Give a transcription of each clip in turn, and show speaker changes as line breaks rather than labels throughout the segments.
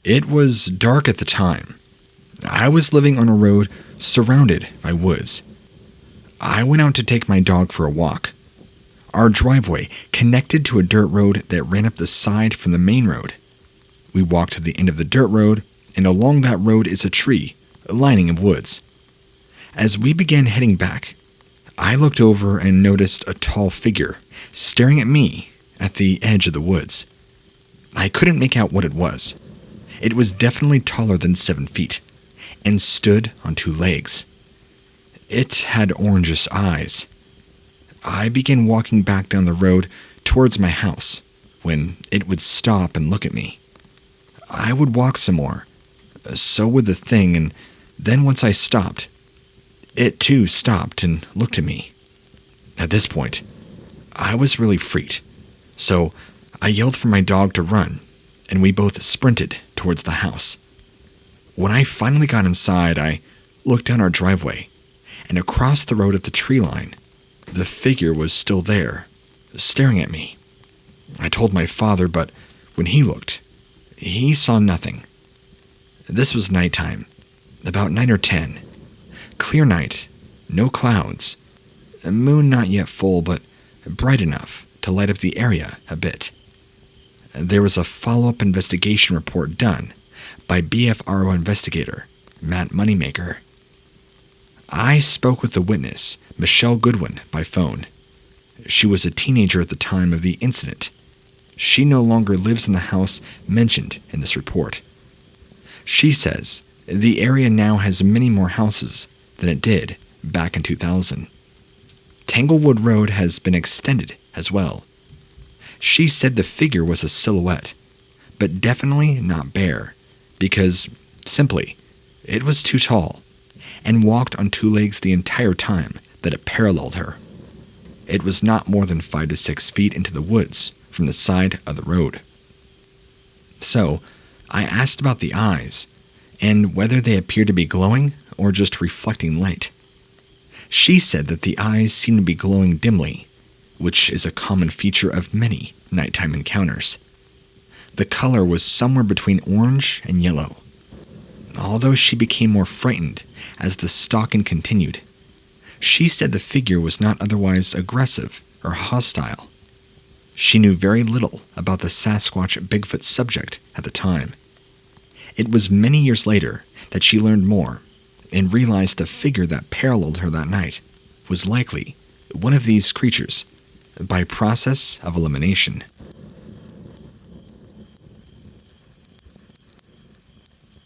It was dark at the time. I was living on a road surrounded by woods. I went out to take my dog for a walk. Our driveway connected to a dirt road that ran up the side from the main road. We walked to the end of the dirt road, and along that road is a tree, a lining of woods. As we began heading back, I looked over and noticed a tall figure staring at me at the edge of the woods. I couldn't make out what it was. It was definitely taller than 7 feet, and stood on 2 legs. It had orangish eyes. I began walking back down the road towards my house when it would stop and look at me. I would walk some more. So would the thing, and then once I stopped, it too stopped and looked at me. At this point, I was really freaked, so I yelled for my dog to run, and we both sprinted towards the house. When I finally got inside, I looked down our driveway, and across the road at the tree line, the figure was still there, staring at me. I told my father, but when he looked, he saw nothing. This was nighttime, about 9 or 10. Clear night, no clouds. A moon not yet full, but bright enough to light up the area a bit. There was a follow-up investigation report done by BFRO investigator Matt Moneymaker. I spoke with the witness, Michelle Goodwin, by phone. She was a teenager at the time of the incident. She no longer lives in the house mentioned in this report. She says the area now has many more houses than it did back in 2000. Tanglewood Road has been extended as well. She said the figure was a silhouette, but definitely not bear, because, simply, it was too tall, and walked on 2 legs the entire time that it paralleled her. It was not more than 5 to 6 feet into the woods from the side of the road. So, I asked about the eyes, and whether they appeared to be glowing or just reflecting light. She said that the eyes seemed to be glowing dimly, which is a common feature of many nighttime encounters. The color was somewhere between orange and yellow. Although she became more frightened as the stalking continued, she said the figure was not otherwise aggressive or hostile. She knew very little about the Sasquatch Bigfoot subject at the time. It was many years later that she learned more and realized the figure that paralleled her that night was likely one of these creatures by process of elimination.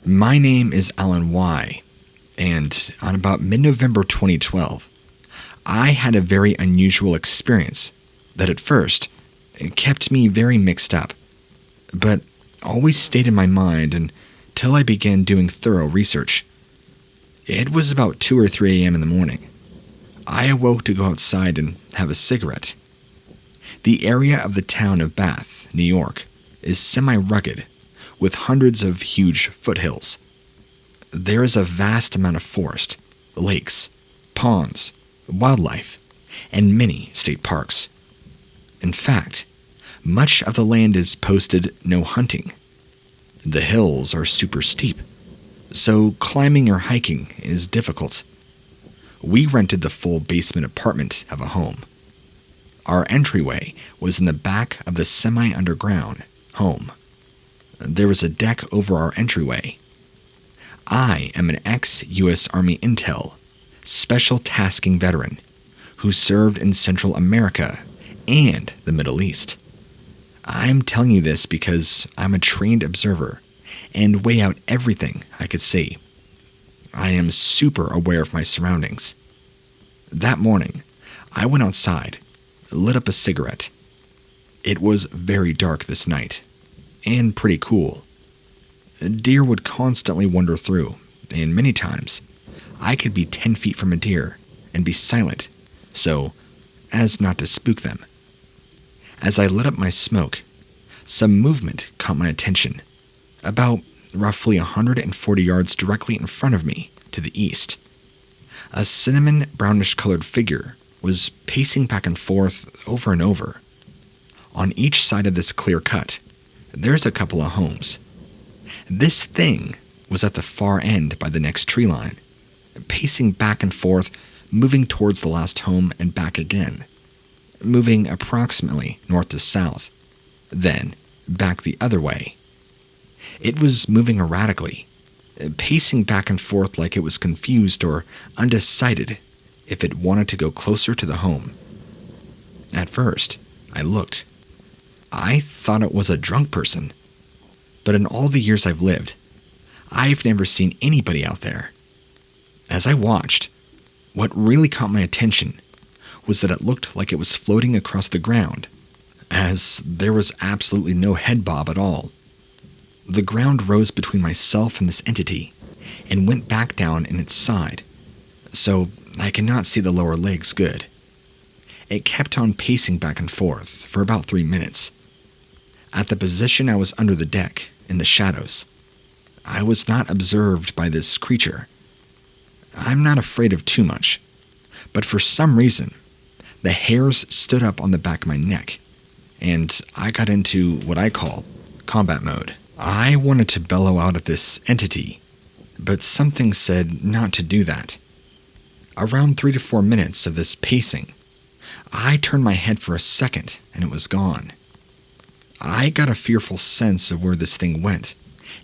My name is Alan Y, and on about mid-November 2012, I had a very unusual experience that at first kept me very mixed up, but always stayed in my mind until I began doing thorough research. It was about 2 or 3 a.m. in the morning. I awoke to go outside and have a cigarette. The area of the town of Bath, New York, is semi-rugged, with hundreds of huge foothills. There is a vast amount of forest, lakes, ponds, wildlife, and many state parks. In fact, much of the land is posted no hunting. The hills are super steep, so climbing or hiking is difficult. We rented the full basement apartment of a home. Our entryway was in the back of the semi-underground home. There was a deck over our entryway. I am an ex-U.S. Army Intel, special tasking veteran who served in Central America and the Middle East. I'm telling you this because I'm a trained observer and weigh out everything I could see. I am super aware of my surroundings. That morning, I went outside, lit up a cigarette. It was very dark this night, and pretty cool. Deer would constantly wander through, and many times, I could be 10 feet from a deer and be silent, so as not to spook them. As I lit up my smoke, some movement caught my attention, about roughly 140 yards directly in front of me to the east. A cinnamon brownish-colored figure was pacing back and forth over and over. On each side of this clear cut, there's a couple of homes. This thing was at the far end by the next tree line, pacing back and forth, moving towards the last home and back again, moving approximately north to south, then back the other way. It was moving erratically, pacing back and forth like it was confused or undecided if it wanted to go closer to the home. At first, I looked. I thought it was a drunk person, but in all the years I've lived, I've never seen anybody out there. As I watched, what really caught my attention was that it looked like it was floating across the ground, as there was absolutely no head bob at all. The ground rose between myself and this entity and went back down in its side, so I could not see the lower legs good. It kept on pacing back and forth for about 3 minutes. At the position I was under the deck, in the shadows, I was not observed by this creature. I'm not afraid of too much, but for some reason, the hairs stood up on the back of my neck, and I got into what I call combat mode. I wanted to bellow out at this entity, but something said not to do that. Around 3 to 4 minutes of this pacing, I turned my head for a second and it was gone. I got a fearful sense of where this thing went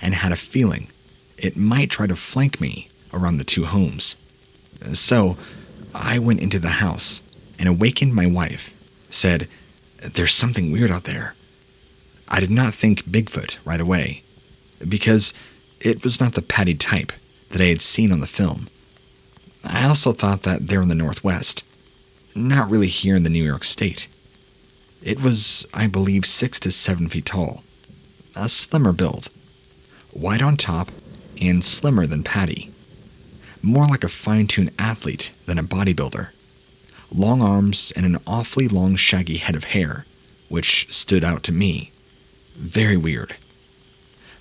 and had a feeling it might try to flank me around the two homes. So I went into the house and awakened my wife, said, "There's something weird out there." I did not think Bigfoot right away, because it was not the Patty type that I had seen on the film. I also thought that they're in the Northwest, not really here in the New York State. It was, I believe, 6 to 7 feet tall, a slimmer build, white on top and slimmer than Patty, more like a fine-tuned athlete than a bodybuilder, long arms and an awfully long shaggy head of hair, which stood out to me. Very weird.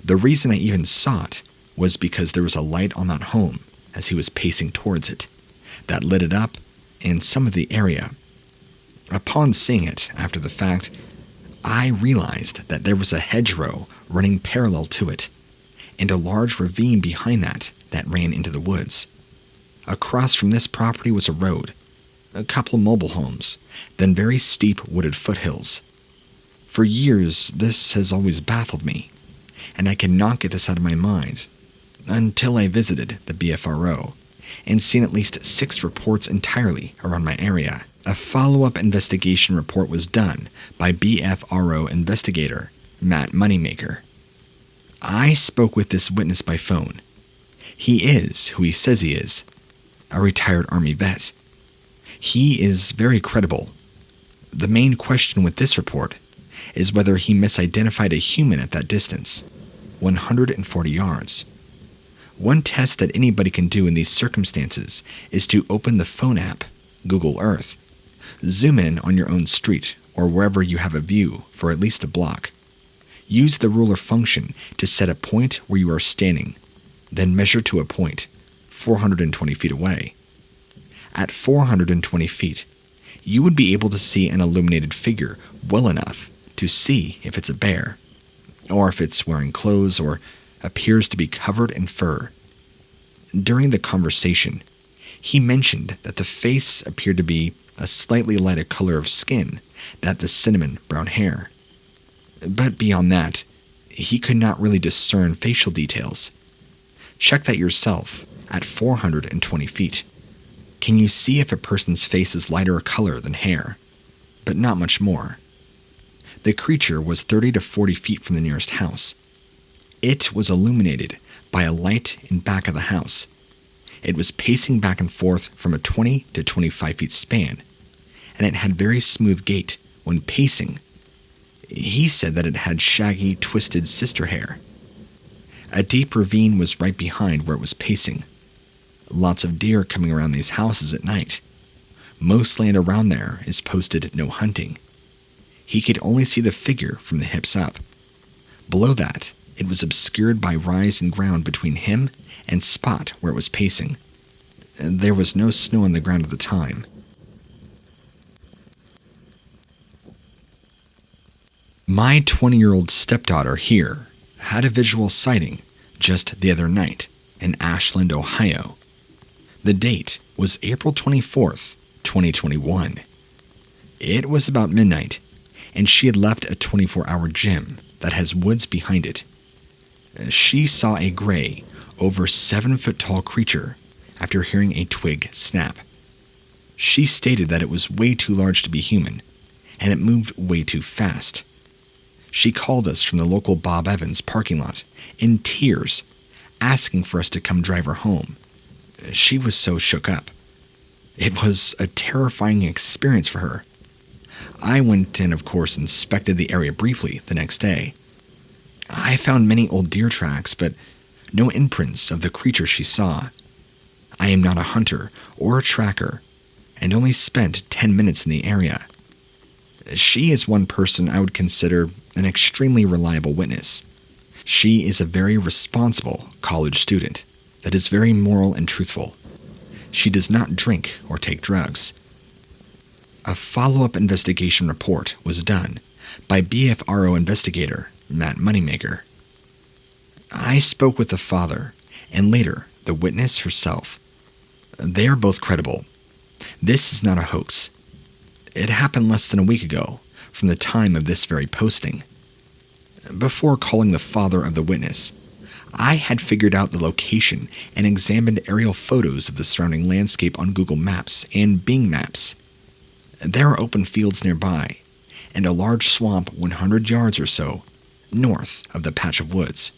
The reason I even saw it was because there was a light on that home as he was pacing towards it that lit it up in some of the area. Upon seeing it after the fact, I realized that there was a hedgerow running parallel to it and a large ravine behind that ran into the woods. Across from this property was a road, a couple mobile homes, then very steep wooded foothills. For years, this has always baffled me, and I cannot get this out of my mind, until I visited the BFRO and seen at least 6 reports entirely around my area. A follow-up investigation report was done by BFRO investigator Matt Moneymaker. I spoke with this witness by phone. He is who he says he is, a retired Army vet. He is very credible. The main question with this report is whether he misidentified a human at that distance, 140 yards. One test that anybody can do in these circumstances is to open the phone app, Google Earth, zoom in on your own street or wherever you have a view for at least a block. Use the ruler function to set a point where you are standing, then measure to a point 420 feet away. At 420 feet, you would be able to see an illuminated figure well enough to see if it's a bear, or if it's wearing clothes or appears to be covered in fur. During the conversation, he mentioned that the face appeared to be a slightly lighter color of skin than the cinnamon brown hair. But beyond that, he could not really discern facial details. Check that yourself at 420 feet. Can you see if a person's face is lighter color than hair? But not much more. The creature was 30 to 40 feet from the nearest house. It was illuminated by a light in back of the house. It was pacing back and forth from a 20 to 25 feet span, and it had very smooth gait when pacing. He said that it had shaggy, twisted sister hair. A deep ravine was right behind where it was pacing. Lots of deer coming around these houses at night. Most land around there is posted no hunting. He could only see the figure from the hips up. Below that, it was obscured by rise in ground between him and spot where it was pacing. There was no snow on the ground at the time. My 20-year-old stepdaughter here had a visual sighting just the other night in Ashland, Ohio. The date was April 24th, 2021. It was about midnight, and she had left a 24-hour gym that has woods behind it. She saw a gray, over 7-foot-tall creature after hearing a twig snap. She stated that it was way too large to be human, and it moved way too fast. She called us from the local Bob Evans parking lot in tears, asking for us to come drive her home. She was so shook up. It was a terrifying experience for her. I went and, of course, inspected the area briefly the next day. I found many old deer tracks, but no imprints of the creature she saw. I am not a hunter or a tracker, and only spent 10 minutes in the area. She is one person I would consider an extremely reliable witness. She is a very responsible college student that is very moral and truthful. She does not drink or take drugs. A follow-up investigation report was done by BFRO investigator Matt Moneymaker. I spoke with the father and later the witness herself. They are both credible. This is not a hoax. It happened less than a week ago from the time of this very posting. Before calling the father of the witness, I had figured out the location and examined aerial photos of the surrounding landscape on Google Maps and Bing Maps. There are open fields nearby, and a large swamp 100 yards or so north of the patch of woods,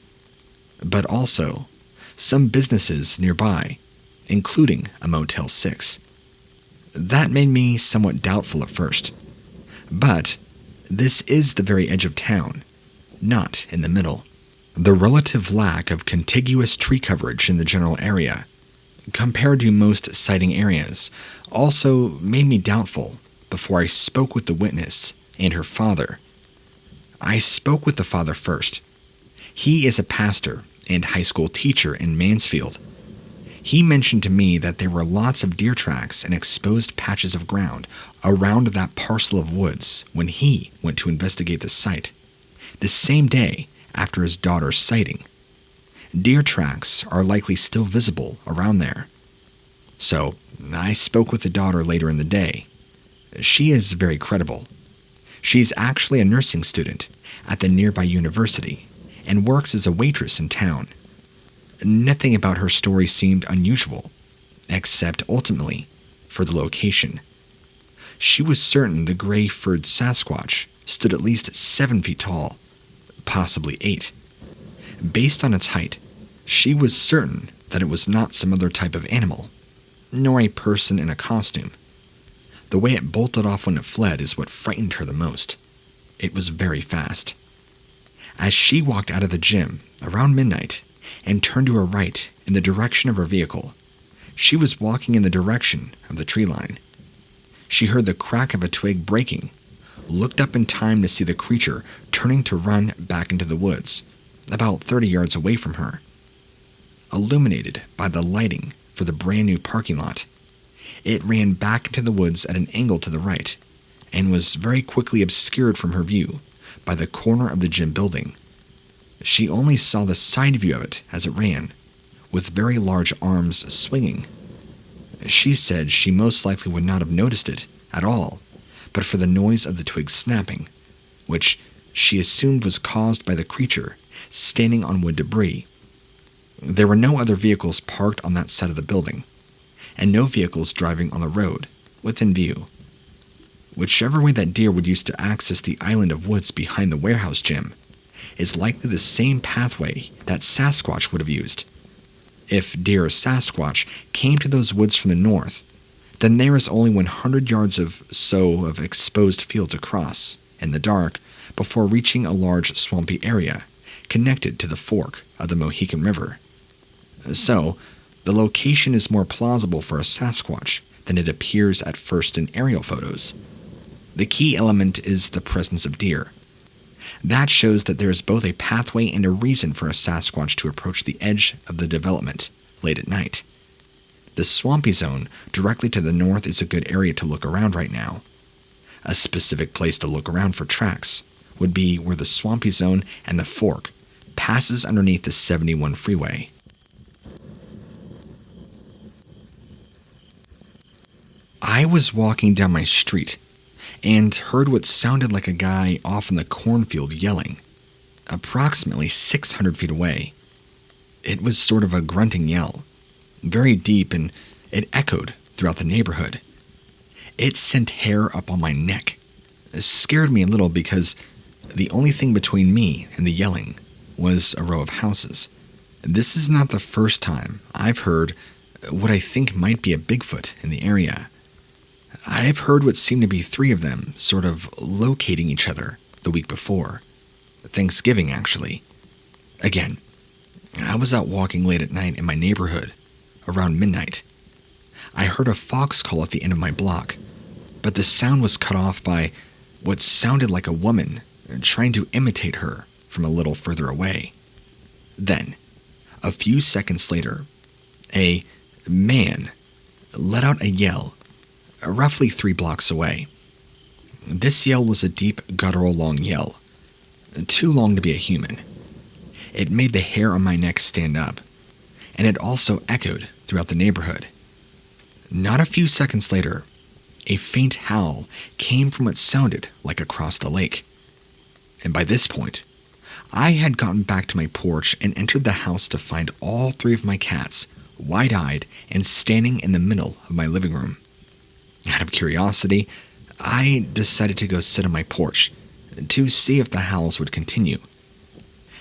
but also some businesses nearby, including a Motel 6. That made me somewhat doubtful at first, but this is the very edge of town, not in the middle. The relative lack of contiguous tree coverage in the general area, compared to most sighting areas, also made me doubtful before I spoke with the witness and her father. I spoke with the father first. He is a pastor and high school teacher in Mansfield. He mentioned to me that there were lots of deer tracks and exposed patches of ground around that parcel of woods when he went to investigate the site, the same day after his daughter's sighting. Deer tracks are likely still visible around there. So I spoke with the daughter later in the day. She is very credible. She's actually a nursing student at the nearby university and works as a waitress in town. Nothing about her story seemed unusual, except ultimately for the location. She was certain the gray furred Sasquatch stood at least 7 feet tall, possibly 8. Based on its height, she was certain that it was not some other type of animal, nor a person in a costume. The way it bolted off when it fled is what frightened her the most. It was very fast. As she walked out of the gym around midnight and turned to her right in the direction of her vehicle, she was walking in the direction of the tree line. She heard the crack of a twig breaking, looked up in time to see the creature turning to run back into the woods, about 30 yards away from her. Illuminated by the lighting for the brand new parking lot, it ran back into the woods at an angle to the right, and was very quickly obscured from her view by the corner of the gym building. She only saw the side view of it as it ran, with very large arms swinging. She said she most likely would not have noticed it at all, but for the noise of the twigs snapping, which she assumed was caused by the creature standing on wood debris. There were no other vehicles parked on that side of the building, and no vehicles driving on the road within view. Whichever way that deer would use to access the island of woods behind the warehouse gym is likely the same pathway that Sasquatch would have used. If deer or Sasquatch came to those woods from the north, then there is only 100 yards of exposed field to cross in the dark before reaching a large swampy area connected to the fork of the Mohican River. So, the location is more plausible for a Sasquatch than it appears at first in aerial photos. The key element is the presence of deer. That shows that there is both a pathway and a reason for a Sasquatch to approach the edge of the development late at night. The swampy zone directly to the north is a good area to look around right now. A specific place to look around for tracks would be where the swampy zone and the fork passes underneath the 71 freeway. I was walking down my street and heard what sounded like a guy off in the cornfield yelling, approximately 600 feet away. It was sort of a grunting yell, very deep, and it echoed throughout the neighborhood. It sent hair up on my neck. It scared me a little because the only thing between me and the yelling was a row of houses. This is not the first time I've heard what I think might be a Bigfoot in the area. I've heard what seemed to be 3 of them sort of locating each other the week before. Thanksgiving, actually. Again, I was out walking late at night in my neighborhood, around midnight. I heard a fox call at the end of my block, but the sound was cut off by what sounded like a woman trying to imitate her from a little further away. Then, a few seconds later, a man let out a yell roughly 3 blocks away. This yell was a deep, guttural long yell, too long to be a human. It made the hair on my neck stand up, and it also echoed throughout the neighborhood. Not a few seconds later, a faint howl came from what sounded like across the lake. And by this point, I had gotten back to my porch and entered the house to find all 3 of my cats, wide-eyed and standing in the middle of my living room. Out of curiosity, I decided to go sit on my porch to see if the howls would continue.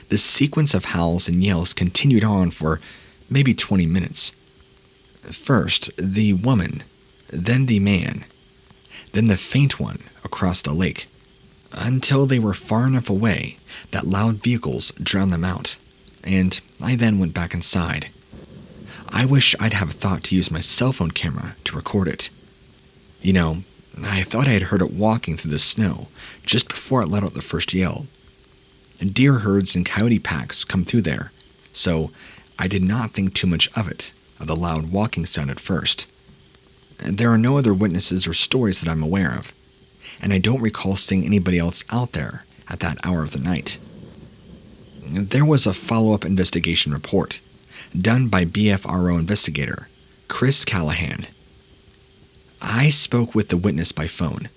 The sequence of howls and yells continued on for maybe 20 minutes. First, the woman, then the man, then the faint one across the lake, until they were far enough away that loud vehicles drowned them out, and I then went back inside. I wish I'd have thought to use my cell phone camera to record it. You know, I thought I had heard it walking through the snow just before it let out the first yell. Deer herds and coyote packs come through there, so I did not think too much of the loud walking sound at first. There are no other witnesses or stories that I'm aware of, and I don't recall seeing anybody else out there at that hour of the night. There was a follow-up investigation report done by BFRO investigator Chris Callahan. I spoke with the witness by phone.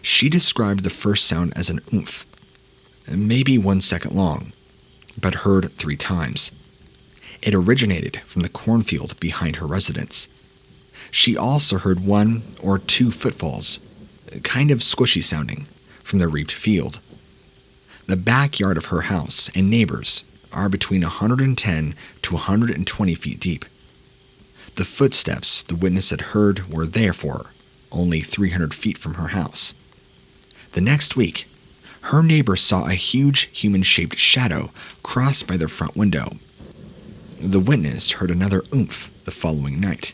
She described the first sound as an oomph, maybe 1 second long, but heard 3 times. It originated from the cornfield behind her residence. She also heard 1 or 2 footfalls, kind of squishy sounding, from the reaped field. The backyard of her house and neighbors are between 110 to 120 feet deep. The footsteps the witness had heard were therefore only 300 feet from her house. The next week, her neighbor saw a huge human-shaped shadow cross by their front window. The witness heard another oomph the following night.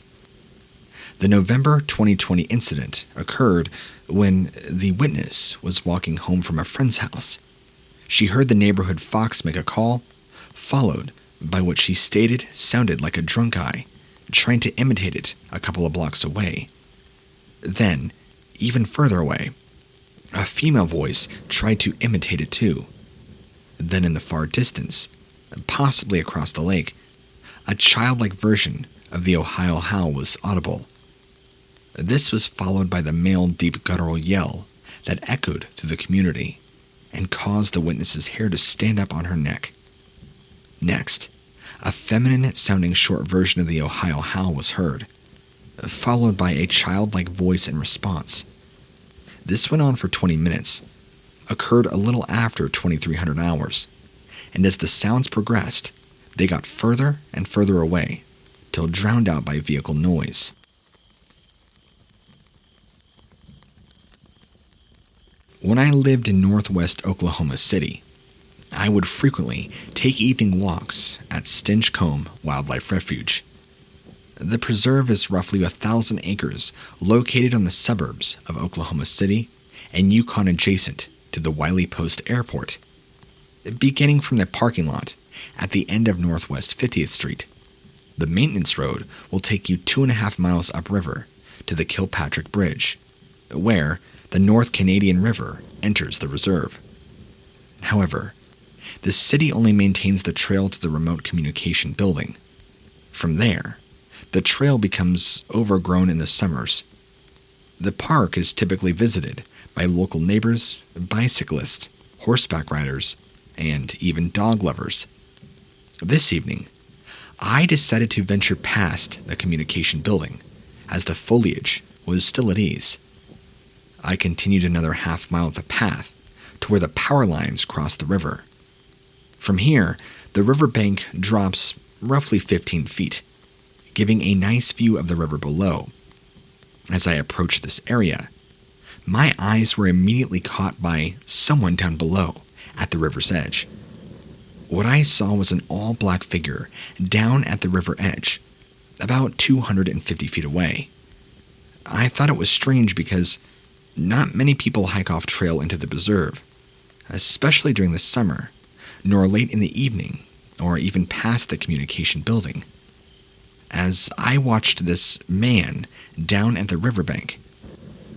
The November 2020 incident occurred when the witness was walking home from a friend's house. She heard the neighborhood fox make a call, followed by what she stated sounded like a drunk guy trying to imitate it a couple of blocks away. Then, even further away, a female voice tried to imitate it too. Then in the far distance, possibly across the lake, a childlike version of the Ohio howl was audible. This was followed by the male deep guttural yell that echoed through the community and caused the witness's hair to stand up on her neck. Next, a feminine-sounding short version of the Ohio howl was heard, followed by a childlike voice in response. This went on for 20 minutes, occurred a little after 2300 hours, and as the sounds progressed, they got further and further away, till drowned out by vehicle noise. When I lived in northwest Oklahoma City, I would frequently take evening walks at Stinchcombe Wildlife Refuge. The preserve is roughly 1,000 acres located on the suburbs of Oklahoma City and Yukon adjacent to the Wiley Post Airport. Beginning from the parking lot at the end of Northwest 50th Street, the maintenance road will take you 2.5 miles upriver to the Kilpatrick Bridge, where the North Canadian River enters the reserve. However, the city only maintains the trail to the remote communication building. From there, the trail becomes overgrown in the summers. The park is typically visited by local neighbors, bicyclists, horseback riders, and even dog lovers. This evening, I decided to venture past the communication building, as the foliage was still at ease. I continued another half-mile of the path to where the power lines cross the river. From here, the riverbank drops roughly 15 feet, giving a nice view of the river below. As I approached this area, my eyes were immediately caught by someone down below at the river's edge. What I saw was an all-black figure down at the river edge, about 250 feet away. I thought it was strange because not many people hike off trail into the preserve, especially during the summer, nor late in the evening, or even past the communication building. As I watched this man down at the riverbank,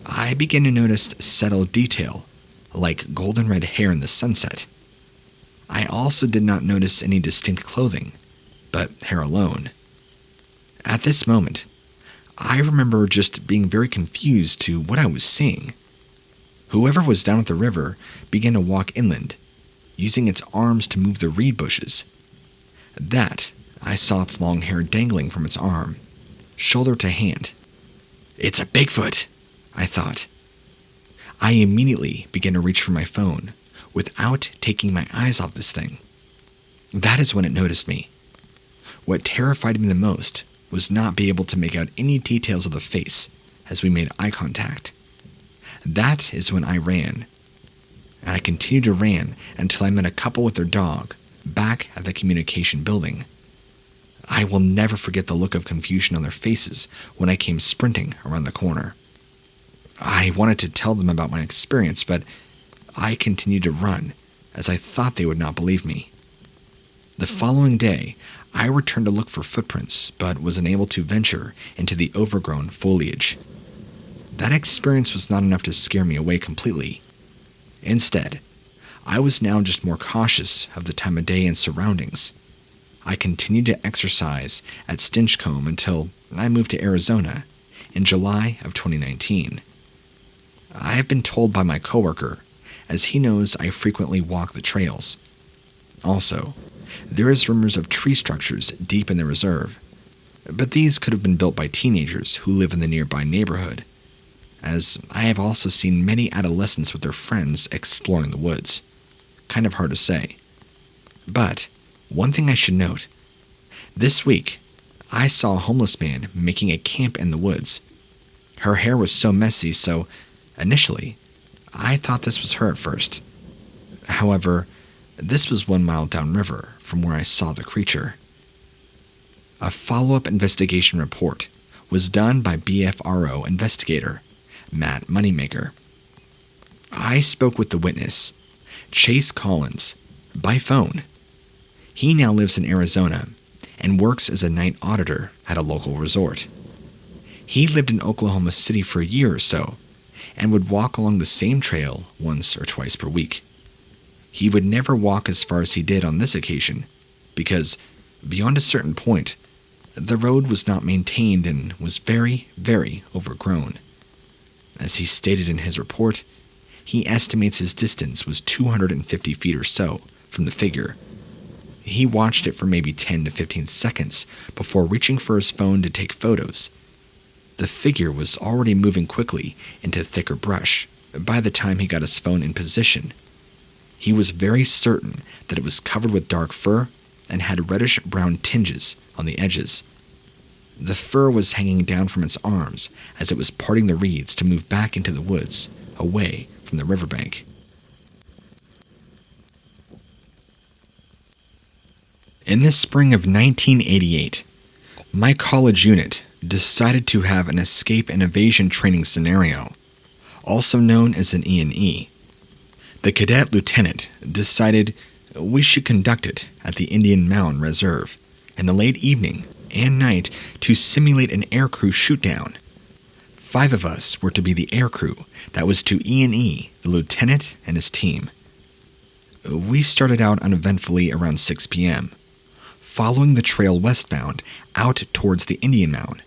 I began to notice subtle detail, like golden red hair in the sunset. I also did not notice any distinct clothing, but hair alone. At this moment, I remember just being very confused to what I was seeing. Whoever was down at the river began to walk inland, using its arms to move the reed bushes. I saw its long hair dangling from its arm, shoulder to hand. It's a Bigfoot, I thought. I immediately began to reach for my phone, without taking my eyes off this thing. That is when it noticed me. What terrified me the most was not being able to make out any details of the face as we made eye contact. That is when I ran. And I continued to run until I met a couple with their dog back at the communication building. I will never forget the look of confusion on their faces when I came sprinting around the corner. I wanted to tell them about my experience, but I continued to run as I thought they would not believe me. The following day, I returned to look for footprints, but was unable to venture into the overgrown foliage. That experience was not enough to scare me away completely. Instead, I was now just more cautious of the time of day and surroundings. I continued to exercise at Stinchcombe until I moved to Arizona in July of 2019. I have been told by my coworker, as he knows I frequently walk the trails. Also, there is rumors of tree structures deep in the reserve, but these could have been built by teenagers who live in the nearby neighborhood, as I have also seen many adolescents with their friends exploring the woods. Kind of hard to say. But one thing I should note, this week I saw a homeless man making a camp in the woods. Her hair was so messy, so initially I thought this was her at first. However, this was 1 mile downriver from where I saw the creature. A follow-up investigation report was done by BFRO investigator Matt Moneymaker. I spoke with the witness, Chase Collins, by phone. He now lives in Arizona and works as a night auditor at a local resort. He lived in Oklahoma City for a year or so and would walk along the same trail once or twice per week. He would never walk as far as he did on this occasion because, beyond a certain point, the road was not maintained and was very, very overgrown. As he stated in his report, he estimates his distance was 250 feet or so from the figure. He watched it for maybe 10 to 15 seconds before reaching for his phone to take photos. The figure was already moving quickly into thicker brush by the time he got his phone in position. He was very certain that it was covered with dark fur and had reddish-brown tinges on the edges. The fur was hanging down from its arms as it was parting the reeds to move back into the woods, away from the riverbank. In the spring of 1988, my college unit decided to have an escape and evasion training scenario, also known as an E&E. The cadet lieutenant decided we should conduct it at the Indian Mound Reserve in the late evening and night to simulate an aircrew shootdown. 5 of us were to be the aircrew that was to E&E the lieutenant and his team. We started out uneventfully around 6 p.m., following the trail westbound out towards the Indian Mound,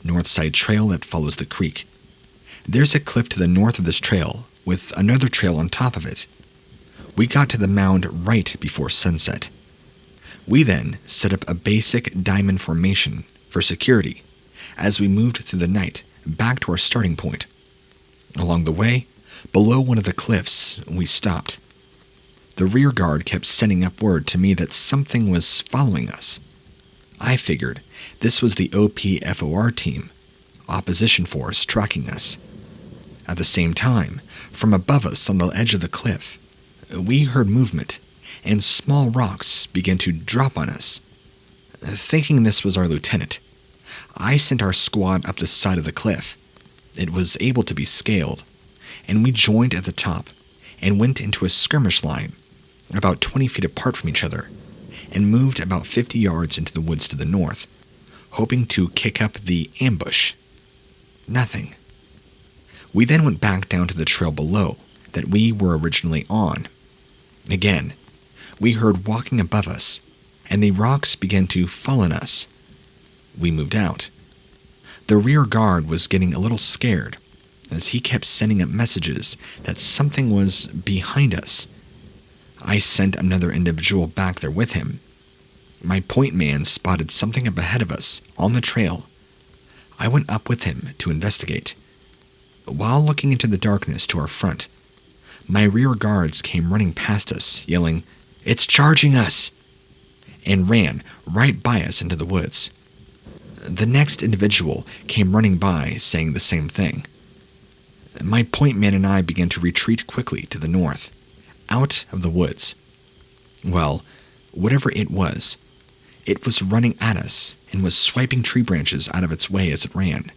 north side trail that follows the creek. There's a cliff to the north of this trail with another trail on top of it. We got to the mound right before sunset. We then set up a basic diamond formation for security as we moved through the night back to our starting point. Along the way, below one of the cliffs, we stopped. The rear guard kept sending up word to me that something was following us. I figured this was the OPFOR team, opposition force, tracking us. At the same time, from above us on the edge of the cliff, we heard movement, and small rocks began to drop on us. Thinking this was our lieutenant, I sent our squad up the side of the cliff. It was able to be scaled, and we joined at the top and went into a skirmish line about 20 feet apart from each other and moved about 50 yards into the woods to the north, hoping to kick up the ambush. Nothing. We then went back down to the trail below that we were originally on. Again, we heard walking above us, and the rocks began to fall on us. We moved out. The rear guard was getting a little scared, as he kept sending up messages that something was behind us. I sent another individual back there with him. My point man spotted something up ahead of us on the trail. I went up with him to investigate. While looking into the darkness to our front, my rear guards came running past us, yelling, "It's charging us!" and ran right by us into the woods. The next individual came running by, saying the same thing. My point man and I began to retreat quickly to the north, out of the woods. Well, whatever it was running at us and was swiping tree branches out of its way as it ran.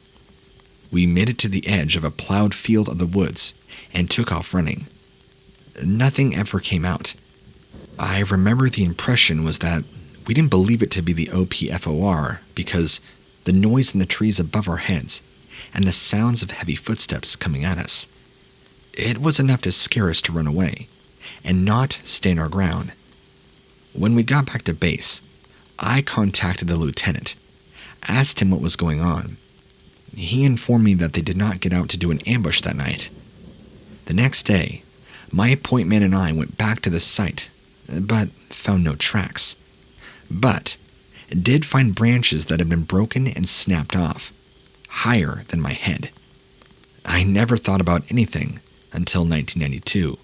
We made it to the edge of a plowed field of the woods and took off running. Nothing ever came out. I remember the impression was that we didn't believe it to be the OPFOR because the noise in the trees above our heads and the sounds of heavy footsteps coming at us. It was enough to scare us to run away and not stand our ground. When we got back to base, I contacted the lieutenant, asked him what was going on. He informed me that they did not get out to do an ambush that night. The next day, my point man and I went back to the site, but found no tracks. But did find branches that had been broken and snapped off, higher than my head. I never thought about anything until 1992,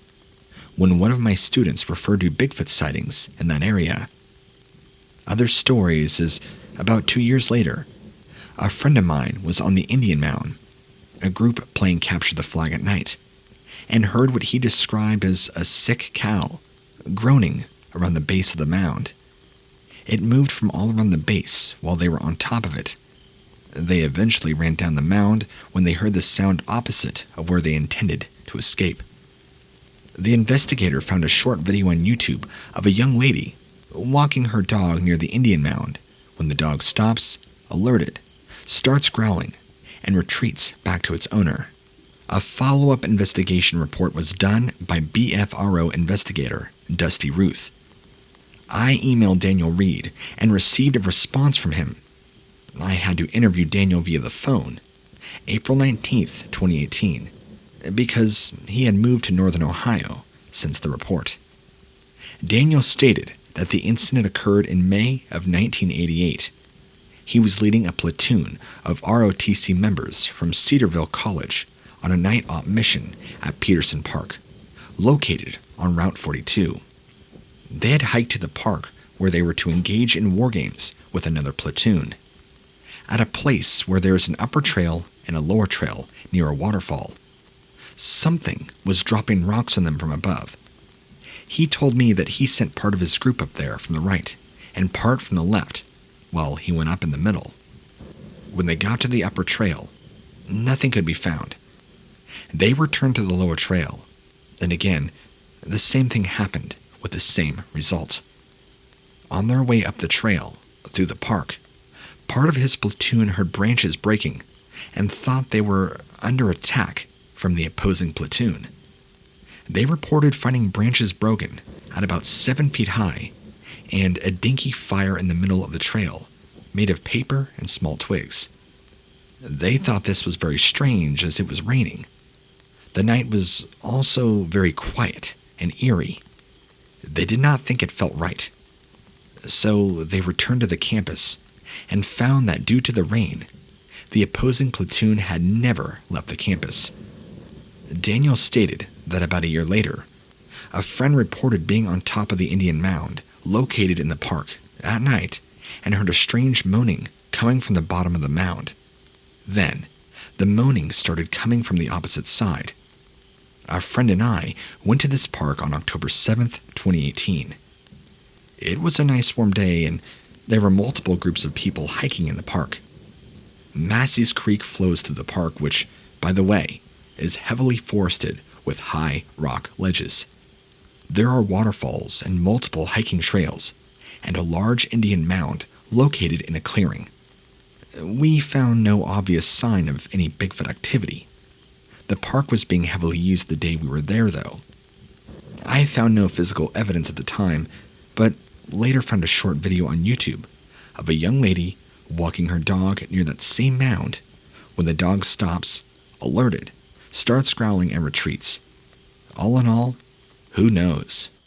when one of my students referred to Bigfoot sightings in that area. Other stories is about 2 years later, a friend of mine was on the Indian Mound, a group playing capture the flag at night, and heard what he described as a sick cow groaning around the base of the mound. It moved from all around the base while they were on top of it. They eventually ran down the mound when they heard the sound opposite of where they intended to escape. The investigator found a short video on YouTube of a young lady walking her dog near the Indian Mound when the dog stops, alerted, starts growling, and retreats back to its owner. A follow-up investigation report was done by BFRO investigator Dusty Ruth. I emailed Daniel Reed and received a response from him. I had to interview Daniel via the phone, April 19th, 2018, because he had moved to northern Ohio since the report. Daniel stated that the incident occurred in May of 1988. He was leading a platoon of ROTC members from Cedarville College on a night-op mission at Peterson Park, located on Route 42. They had hiked to the park where they were to engage in war games with another platoon. At a place where there is an upper trail and a lower trail near a waterfall, something was dropping rocks on them from above. He told me that he sent part of his group up there from the right and part from the left, while he went up in the middle. When they got to the upper trail, nothing could be found. They returned to the lower trail, and again, the same thing happened with the same result. On their way up the trail, through the park, part of his platoon heard branches breaking and thought they were under attack from the opposing platoon. They reported finding branches broken at about 7 feet high, and a dinky fire in the middle of the trail, made of paper and small twigs. They thought this was very strange as it was raining. The night was also very quiet and eerie. They did not think it felt right. So they returned to the campus and found that due to the rain, the opposing platoon had never left the campus. Daniel stated that about a year later, a friend reported being on top of the Indian mound located in the park at night and heard a strange moaning coming from the bottom of the mound. Then, the moaning started coming from the opposite side. Our friend and I went to this park on October 7th, 2018. It was a nice warm day and there were multiple groups of people hiking in the park. Massey's Creek flows through the park, which, by the way, is heavily forested with high rock ledges. There are waterfalls and multiple hiking trails, and a large Indian mound located in a clearing. We found no obvious sign of any Bigfoot activity. The park was being heavily used the day we were there, though. I found no physical evidence at the time, but later found a short video on YouTube of a young lady walking her dog near that same mound when the dog stops, alerted, starts growling and retreats. All in all, who knows?